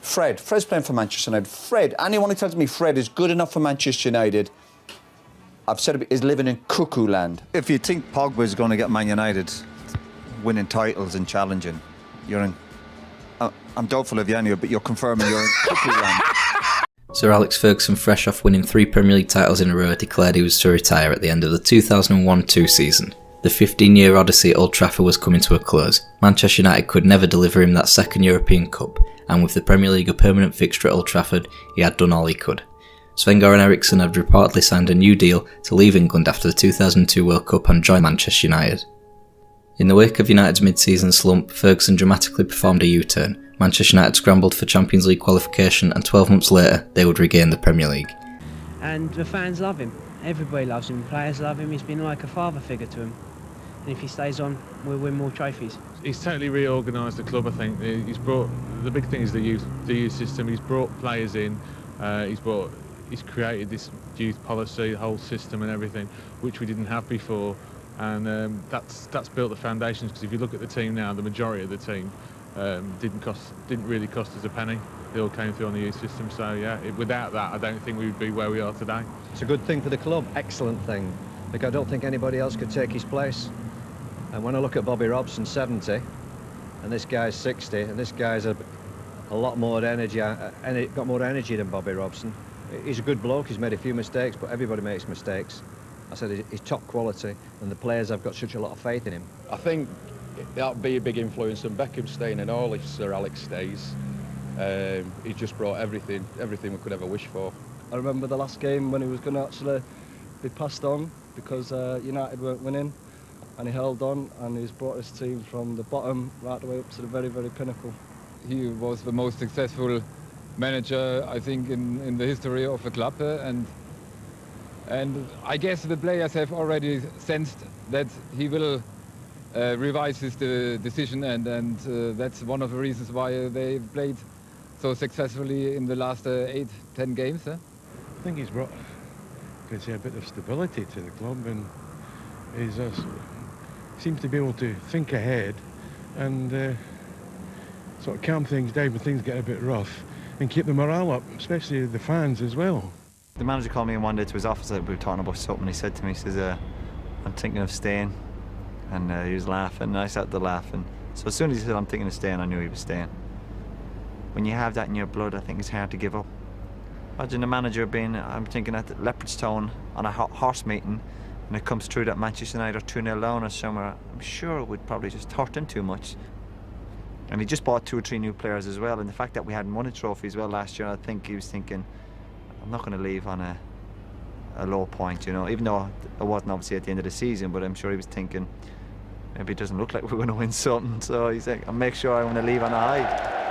Fred's playing for Manchester United. Fred, anyone who tells me Fred is good enough for Manchester United, I've said it, is living in cuckoo land. If you think Pogba is going to get Man United winning titles and challenging, you're in... I'm doubtful of you anyway, but you're confirming you're in cuckoo land. Sir Alex Ferguson, fresh off winning 3 Premier League titles in a row, declared he was to retire at the end of the 2001-2 season. The 15-year odyssey at Old Trafford was coming to a close. Manchester United could never deliver him that second European Cup, and with the Premier League a permanent fixture at Old Trafford, he had done all he could. Sven-Göran Eriksson had reportedly signed a new deal to leave England after the 2002 World Cup and join Manchester United. In the wake of United's mid-season slump, Ferguson dramatically performed a U-turn. Manchester United scrambled for Champions League qualification, and 12 months later, they would regain the Premier League. And the fans love him. Everybody loves him. Players love him. He's been like a father figure to him. And if he stays on, we'll win more trophies. He's totally reorganised the club, I think. He's brought, the big thing is the youth system. He's brought players in. He's created this youth policy, the whole system and everything, which we didn't have before. And that's built the foundations, because if you look at the team now, the majority of the team didn't really cost us a penny. They all came through on the youth system, so yeah, without that I don't think we would be where we are today. It's a good thing for the club, excellent thing. Like, I don't think anybody else could take his place. And when I look at Bobby Robson, 70, and this guy's 60, and this guy's a lot more energy, got more energy than Bobby Robson. He's a good bloke, he's made a few mistakes, but everybody makes mistakes. I said he's top quality, and the players have got such a lot of faith in him. I think that'll be a big influence, and Beckham staying and all if Sir Alex stays. He just brought everything we could ever wish for. I remember the last game when he was going to actually be passed on because United weren't winning, and he held on, and he's brought his team from the bottom right the way up to the very, very pinnacle. He was the most successful manager, I think, in the history of the club, and I guess the players have already sensed that he will revise his decision, and that's one of the reasons why they played so successfully in the last 8-10 games. I think he's brought, a bit of stability to the club, and he seems to be able to think ahead and sort of calm things down when things get a bit rough, and keep the morale up, especially the fans as well. The manager called me in one day to his office, we were talking about something. He said to me, he says, I'm thinking of staying. And he was laughing, and I started to laugh. And so as soon as he said, I'm thinking of staying, I knew he was staying. When you have that in your blood, I think it's hard to give up. Imagine the manager being, I'm thinking, at Leopardstown on a horse meeting, and it comes through that Manchester United are 2-0 down or somewhere. I'm sure it would probably just hurt him too much. And he just bought 2 or 3 new players as well. And the fact that we hadn't won a trophy as well last year, I think he was thinking, I'm not going to leave on a low point, you know, even though it wasn't obviously at the end of the season, but I'm sure he was thinking, maybe it doesn't look like we're going to win something, so he's like, I'll make sure I want to leave on a high.